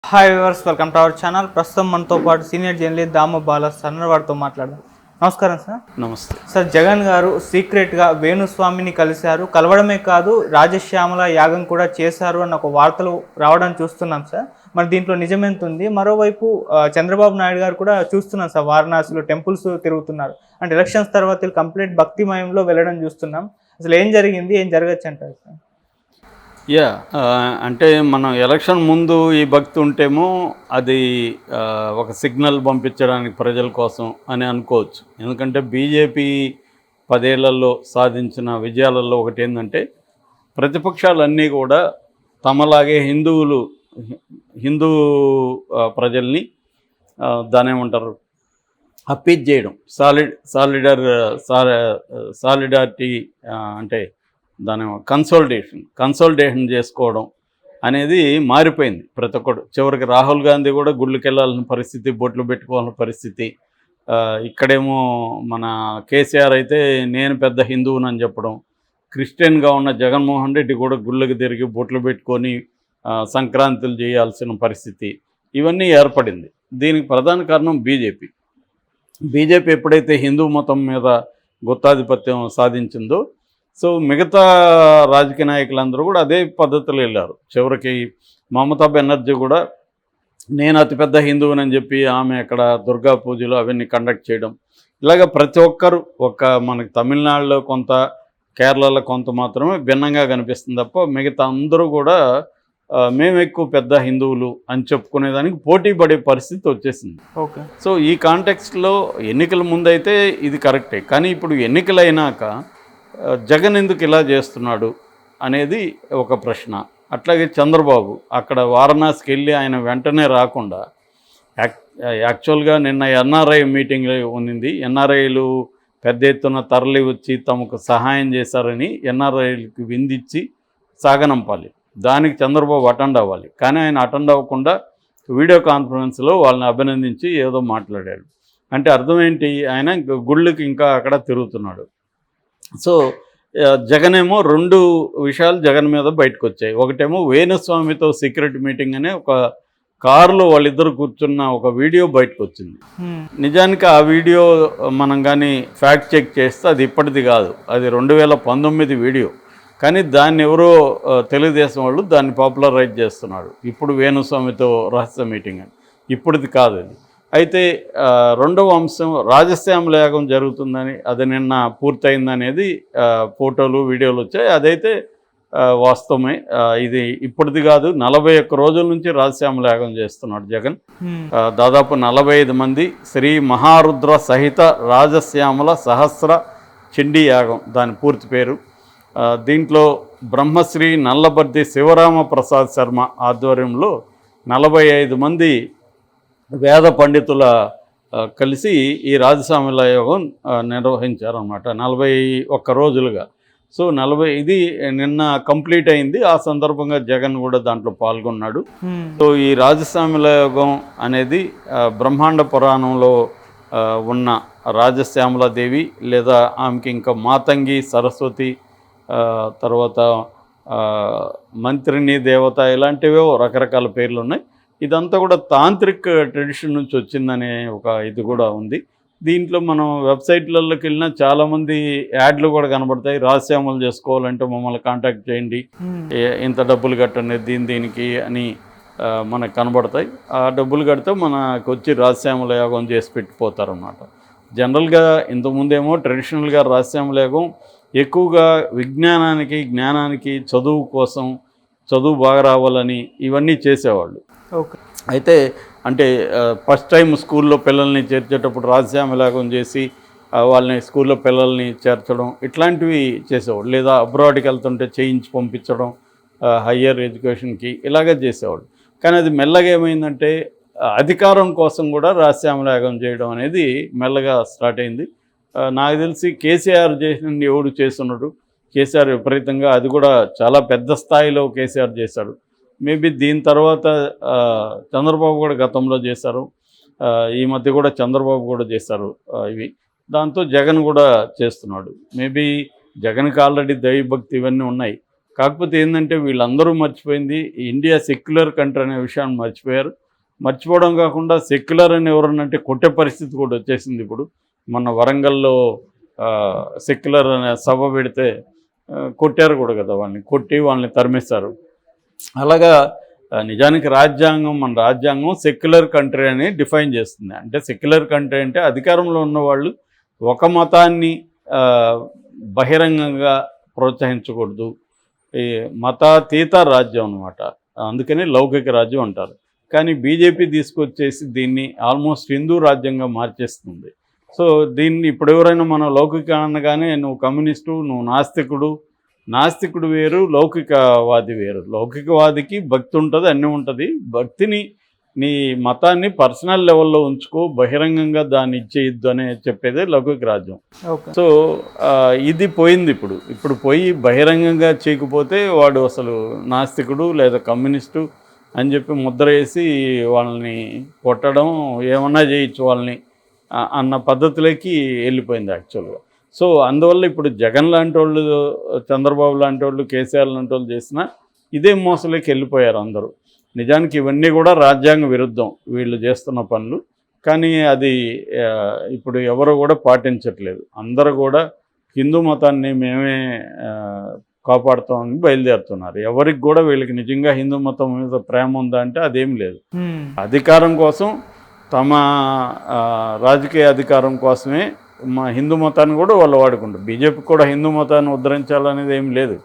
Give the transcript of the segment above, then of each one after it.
Hi viewers, welcome to our channel. ప్రస్తుతం మనతో పాటు సీనియర్ జర్నలిస్ట్ దామ బాల సన్నర్ వారితో మాట్లాడదాం. నమస్కారం సార్. నమస్తే సార్, జగన్ గారు సీక్రెట్గా వేణుస్వామిని కలిశారు, కలవడమే కాదు రాజశ్యామల యాగం కూడా చేశారు అన్న ఒక వార్తలు రావడం చూస్తున్నాం సార్. మరి దీంట్లో నిజమెంత ఉంది? మరోవైపు చంద్రబాబు నాయుడు గారు కూడా చూస్తున్నాం సార్, వారణాసిలో టెంపుల్స్ తిరుగుతున్నారు. అంటే ఎలక్షన్స్ తర్వాత కంప్లీట్ భక్తిమయంలో వెళ్ళడం చూస్తున్నాం. అసలు ఏం జరిగింది, ఏం జరగచ్చు అంటారు సార్? అంటే మనం ఎలక్షన్ ముందు ఈ భక్తి ఉంటేమో అది ఒక సిగ్నల్ పంపించడానికి ప్రజల కోసం అని అనుకోవచ్చు. ఎందుకంటే బీజేపీ 10 ఏళ్లలో సాధించిన విజయాలలో ఒకటి ఏంటంటే ప్రతిపక్షాలన్నీ కూడా తమలాగే హిందూ ప్రజల్ని దాని ఏమంటారు అప్పీజ్ చేయడం, సాలిడారిటీ అంటే దాని కన్సల్టేషన్ చేసుకోవడం అనేది మారిపోయింది. ప్రతి ఒక్కడు చివరికి రాహుల్ గాంధీ కూడా గుళ్ళకి వెళ్ళాల్సిన పరిస్థితి, బొట్లు పెట్టుకోవాల్సిన పరిస్థితి. ఇక్కడేమో మన కేసీఆర్ అయితే నేను పెద్ద హిందువునని చెప్పడం, క్రిస్టియన్గా ఉన్న జగన్మోహన్ రెడ్డి కూడా గుళ్ళకి తిరిగి బొట్లు పెట్టుకొని సంక్రాంతులు చేయాల్సిన పరిస్థితి ఇవన్నీ ఏర్పడింది. దీనికి ప్రధాన కారణం బీజేపీ ఎప్పుడైతే హిందూ మతం మీద గుత్తాధిపత్యం సాధించిందో, సో మిగతా రాజకీయ నాయకులందరూ కూడా అదే పద్ధతిలో వెళ్ళారు. చివరికి మమతా బెనర్జీ కూడా నేను అతిపెద్ద హిందువునని చెప్పి ఆమె అక్కడ దుర్గా పూజలు అవన్నీ కండక్ట్ చేయడం, ఇలాగ ప్రతి ఒక్కరు మనకి తమిళనాడులో కొంత, కేరళలో కొంత మాత్రమే భిన్నంగా కనిపిస్తుంది తప్ప మిగతా అందరూ కూడా మేము ఎక్కువ పెద్ద హిందువులు అని చెప్పుకునేదానికి పోటీ పడే పరిస్థితి వచ్చేసింది. ఓకే. సో ఈ కాంటెక్స్ట్లో ఎన్నికల ముందైతే ఇది కరెక్టే, కానీ ఇప్పుడు ఎన్నికలైనాక జగన్ ఎందుకు ఇలా చేస్తున్నాడు అనేది ఒక ప్రశ్న. అట్లాగే చంద్రబాబు అక్కడ వారణాసికి వెళ్ళి ఆయన వెంటనే రాకుండా యాక్చువల్గా నిన్న ఎన్ఆర్ఐ మీటింగ్ ఉన్నింది. ఎన్ఆర్ఐలు పెద్ద ఎత్తున తరలి వచ్చి తమకు సహాయం చేశారని ఎన్ఆర్ఐలకి విందిచ్చి సాగనంపాలి. దానికి చంద్రబాబు అటెండ్ అవ్వాలి. కానీ ఆయన అటెండ్ అవ్వకుండా వీడియో కాన్ఫరెన్స్లో వాళ్ళని అభినందించి ఏదో మాట్లాడాడు. అంటే అర్థం ఏంటి? ఆయన గుళ్ళకి ఇంకా అక్కడ తిరుగుతున్నాడు. సో జగన్ ఏమో 2 విషయాలు జగన్ మీద బయటకు వచ్చాయి. ఒకటేమో వేణుస్వామితో సీక్రెట్ మీటింగ్ అనే ఒక కారులో వాళ్ళిద్దరు కూర్చున్న ఒక వీడియో బయటకు వచ్చింది. నిజానికి ఆ వీడియో మనం కానీ ఫ్యాక్ట్ చెక్ చేస్తే అది ఇప్పటిది కాదు, అది 2019 వీడియో. కానీ దాన్ని ఎవరో తెలుగుదేశం వాళ్ళు దాన్ని పాపులరైజ్ చేస్తున్నాడు. ఇప్పుడు వేణుస్వామితో రహస్య మీటింగ్ అని, ఇప్పుడుది కాదు అది. అయితే రెండవ అంశం రాజశ్యామల యాగం జరుగుతుందని, అది నిన్న పూర్తయిందనేది ఫోటోలు వీడియోలు వచ్చాయి. అదైతే వాస్తవమే. ఇది ఇప్పటిది కాదు, 41 రోజుల నుంచి రాజశ్యామల యాగం చేస్తున్నాడు జగన్. దాదాపు 45 మంది శ్రీ మహారుద్ర సహిత రాజశ్యామల సహస్ర చండీ యాగం దాని పూర్తి పేరు. దీంట్లో బ్రహ్మశ్రీ నల్లబర్ది శివరామ ప్రసాద్ శర్మ ఆధ్వర్యంలో 45 మంది వేద పండితుల కలిసి ఈ రాజశ్యామల యాగం నిర్వహించారన్నమాట 41 రోజులుగా. సో ఇది నిన్న కంప్లీట్ అయింది. ఆ సందర్భంగా జగన్ కూడా దాంట్లో పాల్గొన్నాడు. సో ఈ రాజశ్యామల యాగం అనేది బ్రహ్మాండ పురాణంలో ఉన్న రాజశ్యామలాదేవి లేదా ఆమెకి ఇంకా మాతంగి, సరస్వతి, తర్వాత మంత్రిని దేవత, ఇలాంటివో రకరకాల పేర్లు ఉన్నాయి. ఇదంతా కూడా తాంత్రిక్ ట్రెడిషన్ నుంచి వచ్చిందనే ఒక ఇది కూడా ఉంది. దీంట్లో మనం వెబ్సైట్లలోకి వెళ్ళినా చాలామంది యాడ్లు కూడా కనబడతాయి. రాజశ్యామలు చేసుకోవాలంటే మమ్మల్ని కాంటాక్ట్ చేయండి, ఇంత డబ్బులు కట్టండి దీనికి అని మనకు కనబడతాయి. ఆ డబ్బులు కడితే మనకు వచ్చి రాజశ్యామల యాగం చేసి పెట్టిపోతారన్నమాట. జనరల్గా ఇంతకుముందేమో ట్రెడిషనల్గా రాజశ్యామల యాగం ఎక్కువగా విజ్ఞానానికి, జ్ఞానానికి, చదువు కోసం, చదువు బాగా రావాలని ఇవన్నీ చేసేవాళ్ళు. ఓకే. అయితే అంటే ఫస్ట్ టైం స్కూల్లో పిల్లల్ని చేర్చేటప్పుడు రాజశ్యామల యాగం చేసి వాళ్ళని స్కూల్లో పిల్లల్ని చేర్చడం ఇట్లాంటివి చేసేవాడు. లేదా అబ్రాడ్కి వెళ్తుంటే చేయించి పంపించడం హయ్యర్ ఎడ్యుకేషన్కి, ఇలాగే చేసేవాడు. కానీ అది మెల్లగా ఏమైందంటే అధికారం కోసం కూడా రాజశ్యామల యాగం చేయడం అనేది మెల్లగా స్టార్ట్ అయింది. నాకు తెలిసి కేసీఆర్ చేసిన ఎవడు చేస్తున్నాడు, కేసీఆర్ విపరీతంగా, అది కూడా చాలా పెద్ద స్థాయిలో కేసీఆర్ చేశాడు. మేబీ దీని తర్వాత చంద్రబాబు కూడా గతంలో చేశారు, ఈ మధ్య కూడా చంద్రబాబు కూడా చేశారు ఇవి. దాంతో జగన్ కూడా చేస్తున్నాడు. మేబీ జగన్కి ఆల్రెడీ దైవభక్తి ఇవన్నీ ఉన్నాయి. కాకపోతే ఏంటంటే వీళ్ళందరూ మర్చిపోయింది ఇండియా సెక్యులర్ కంట్రీ అనే విషయాన్ని మర్చిపోయారు. మర్చిపోవడం కాకుండా సెక్యులర్ అని ఎవరన్నంటే కొట్టే పరిస్థితి కూడా వచ్చేసింది. ఇప్పుడు మొన్న వరంగల్లో సెక్యులర్ అనే సభ పెడితే కొట్టారు కూడా కదా, వాళ్ళని తరిమేశారు. అలాగా నిజానికి మన రాజ్యాంగం సెక్యులర్ కంట్రీ అని డిఫైన్ చేస్తుంది. అంటే సెక్యులర్ కంట్రీ అంటే అధికారంలో ఉన్నవాళ్ళు ఒక మతాన్ని బహిరంగంగా ప్రోత్సహించకూడదు, ఈ మతాతీత రాజ్యం అనమాట. అందుకని లౌకిక రాజ్యం అంటారు. కానీ బీజేపీ తీసుకొచ్చేసి దీన్ని ఆల్మోస్ట్ హిందూ రాజ్యంగా మార్చేస్తుంది. సో దీన్ని ఇప్పుడు ఎవరైనా మనం లౌకిక అనగానే నువ్వు కమ్యూనిస్టు, నువ్వు నాస్తికుడు వేరు, లౌకికవాది వేరు. లౌకికవాదికి భక్తి ఉంటుంది, అన్నీ ఉంటుంది. భక్తిని, నీ మతాన్ని పర్సనల్ లెవెల్లో ఉంచుకో, బహిరంగంగా దాన్ని ఇచ్చేయద్దు అనే చెప్పేదే లౌకిక రాజ్యం. సో ఇది పోయింది. ఇప్పుడు పోయి బహిరంగంగా చేయకపోతే వాడు అసలు నాస్తికుడు లేదా కమ్యూనిస్టు అని చెప్పి ముద్ర వేసి వాళ్ళని కొట్టడం, ఏమన్నా చేయొచ్చు వాళ్ళని అన్న పద్ధతిలోకి వెళ్ళిపోయింది యాక్చువల్గా. సో అందువల్ల ఇప్పుడు జగన్ లాంటి వాళ్ళు, చంద్రబాబు లాంటి వాళ్ళు, కేసీఆర్ లాంటి వాళ్ళు చేసినా ఇదే మోసలోకి వెళ్ళిపోయారు అందరూ. నిజానికి ఇవన్నీ కూడా రాజ్యాంగ విరుద్ధం వీళ్ళు చేస్తున్న పనులు. కానీ అది ఇప్పుడు ఎవరు కూడా పాటించట్లేదు. అందరూ కూడా హిందూ మతాన్ని మేమే కాపాడుతామని బయలుదేరుతున్నారు. ఎవరికి కూడా వీళ్ళకి నిజంగా హిందూ మతం మీద ప్రేమ ఉందా అంటే అదేం లేదు. అధికారం కోసం, తమ రాజకీయ అధికారం కోసమే మా హిందూ మతాన్ని కూడా వాళ్ళు వాడుకుంటారు. బీజేపీకి కూడా హిందూ మతాన్ని ఉద్ధరించాలనేది ఏం లేదు,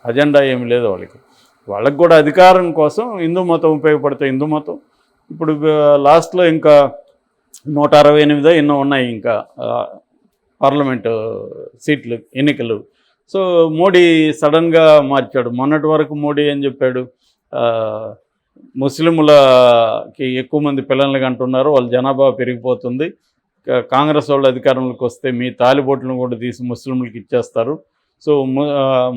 అజెండా ఏమి లేదు వాళ్ళకి కూడా అధికారం కోసం హిందూ మతం ఉపయోగపడుతుంది. హిందూ మతం ఇప్పుడు లాస్ట్లో ఇంకా 168 ఎన్నో ఉన్నాయి ఇంకా పార్లమెంటు సీట్లు ఎన్నికలు. సో మోడీ సడన్గా మార్చాడు. మొన్నటి వరకు మోడీ ఏం చెప్పాడు, ముస్లింలకి ఎక్కువ మంది పిల్లల్ని కంటున్నారు, వాళ్ళ జనాభా పెరిగిపోతుంది, కాంగ్రెస్ వాళ్ళు అధికారంలోకి వస్తే మీ తాలిబోట్లను కూడా తీసి ముస్లింలకు ఇచ్చేస్తారు, సో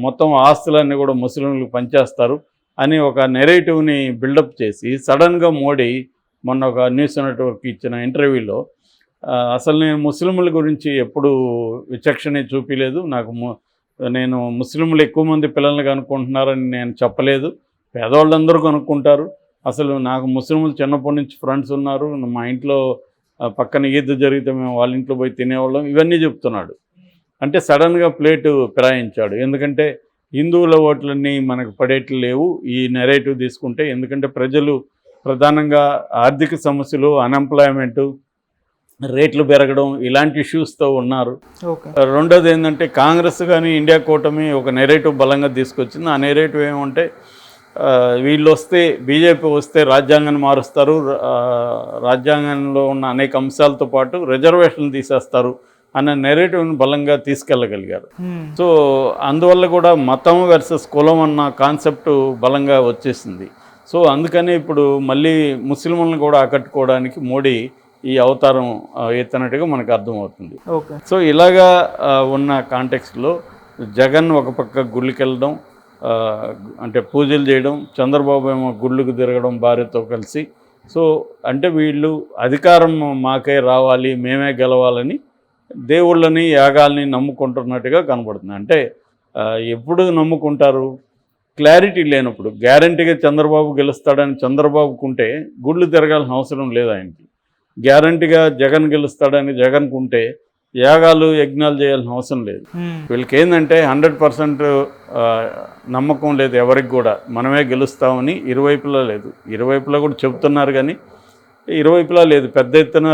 మొత్తం ఆస్తులన్నీ కూడా ముస్లింలకు పంచేస్తారు అని ఒక నెరేటివ్ని బిల్డప్ చేసి సడన్గా మోడీ మొన్న ఒక న్యూస్ నెట్వర్క్ ఇచ్చిన ఇంటర్వ్యూలో అసలు నేను ముస్లింల గురించి ఎప్పుడు విచక్షణ చూపించలేదు, నేను ముస్లింలు ఎక్కువ మంది పిల్లల్ని కనుక్కుంటున్నారని నేను చెప్పలేదు, పేదవాళ్ళందరూ కనుక్కుంటారు, అసలు నాకు ముస్లింలు చిన్నప్పటి నుంచి ఫ్రెండ్స్ ఉన్నారు, మా ఇంట్లో పక్కన ఈద్ జరిగితే మేము వాళ్ళ ఇంట్లో పోయి తినేవాళ్ళం, ఇవన్నీ చెప్తున్నాడు. అంటే సడన్గా ప్లేటు ఫిరాయించాడు. ఎందుకంటే హిందువుల ఓట్లన్నీ మనకు పడేట్లు లేవు ఈ నెరేటివ్ తీసుకుంటే. ఎందుకంటే ప్రజలు ప్రధానంగా ఆర్థిక సమస్యలు, అన్ఎంప్లాయ్మెంటు, రేట్లు పెరగడం ఇలాంటి ఇష్యూస్తో ఉన్నారు. రెండోది ఏంటంటే కాంగ్రెస్ కానీ ఇండియా కూటమి ఒక నెరేటివ్ బలంగా తీసుకొచ్చింది. ఆ నెరేటివ్ ఏమంటే వీళ్ళు వస్తే, బీజేపీ వస్తే రాజ్యాంగాన్ని మారుస్తారు, రాజ్యాంగంలో ఉన్న అనేక అంశాలతో పాటు రిజర్వేషన్లు తీసేస్తారు అన్న నెరేటివ్ని బలంగా తీసుకెళ్ళగలిగారు. సో అందువల్ల కూడా మతం వర్సెస్ కులం అన్న కాన్సెప్ట్ బలంగా వచ్చేసింది. సో అందుకని ఇప్పుడు మళ్ళీ ముస్లింలను కూడా ఆకట్టుకోవడానికి మోడీ ఈ అవతారం ఎత్తినట్టుగా మనకు అర్థమవుతుంది. సో ఇలాగా ఉన్న కాంటెక్స్ట్లో జగన్ ఒక పక్క గుళ్ళకి వెళ్ళడం, అంటే పూజలు చేయడం, చంద్రబాబు ఏమో గుళ్ళకు తిరగడం భార్యతో కలిసి. సో అంటే వీళ్ళు అధికారం మాకే రావాలి, మేమే గెలవాలని దేవుళ్ళని, యాగాల్ని నమ్ముకుంటున్నట్టుగా కనబడుతుంది. అంటే ఎప్పుడు నమ్ముకుంటారు, క్లారిటీ లేనప్పుడు. గ్యారంటీగా చంద్రబాబు గెలుస్తాడని చంద్రబాబుకుంటే గుళ్ళు తిరగాల్సిన అవసరం లేదు ఆయనకి. గ్యారంటీగా జగన్ గెలుస్తాడని జగన్కుంటే యాగాలు, యజ్ఞాలు చేయాల్సిన అవసరం లేదు. వీళ్ళకి ఏంటంటే 100% నమ్మకం లేదు ఎవరికి కూడా, మనమే గెలుస్తామని. ఇరువైపులా లేదు, ఇరువైపులా కూడా చెబుతున్నారు కానీ ఇరువైపులా లేదు. పెద్ద ఎత్తున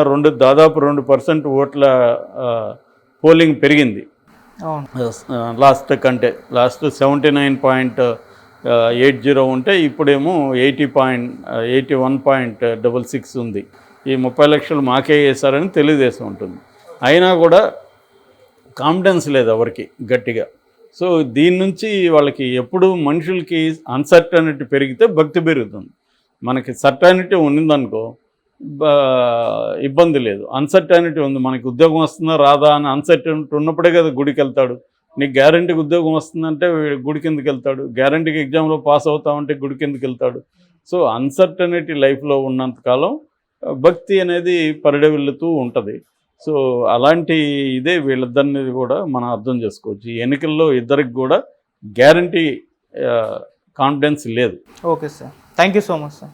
దాదాపు 2% ఓట్ల పోలింగ్ పెరిగింది లాస్ట్ కంటే. లాస్ట్ 79.80 ఉంటే ఇప్పుడేమో 81.66 ఉంది. ఈ 30 లక్షలు మాకే వేశారని తెలుగుదేశం ఉంటుంది. అయినా కూడా కాన్ఫిడెన్స్ లేదు ఎవరికి గట్టిగా. సో దీని నుంచి వాళ్ళకి ఎప్పుడు మనుషులకి అన్సర్టనిటీ పెరిగితే భక్తి పెరుగుతుంది. మనకి సర్టనిటీ ఉండిందనుకో ఇబ్బంది లేదు. అన్సర్టనిటీ ఉంది, మనకి ఉద్యోగం వస్తుందా రాదా అని అన్సర్టనిటీ ఉన్నప్పుడే కదా గుడికి వెళ్తాడు. నీకు గ్యారంటీకి ఉద్యోగం వస్తుందంటే గుడి కిందకి వెళ్తాడు, గ్యారంటీకి ఎగ్జామ్లో పాస్ అవుతామంటే గుడి కిందకి వెళ్తాడు. సో అన్సర్టనిటీ లైఫ్లో ఉన్నంతకాలం భక్తి అనేది పరిడవిల్లుతూ ఉంటుంది. సో అలాంటి ఇదే వీళ్ళిద్దరిని కూడా మనం అర్థం చేసుకోవచ్చు. ఈ ఎన్నికల్లో ఇద్దరికి కూడా గ్యారంటీ కాన్ఫిడెన్స్ లేదు. Okay sir, thank you so much sir.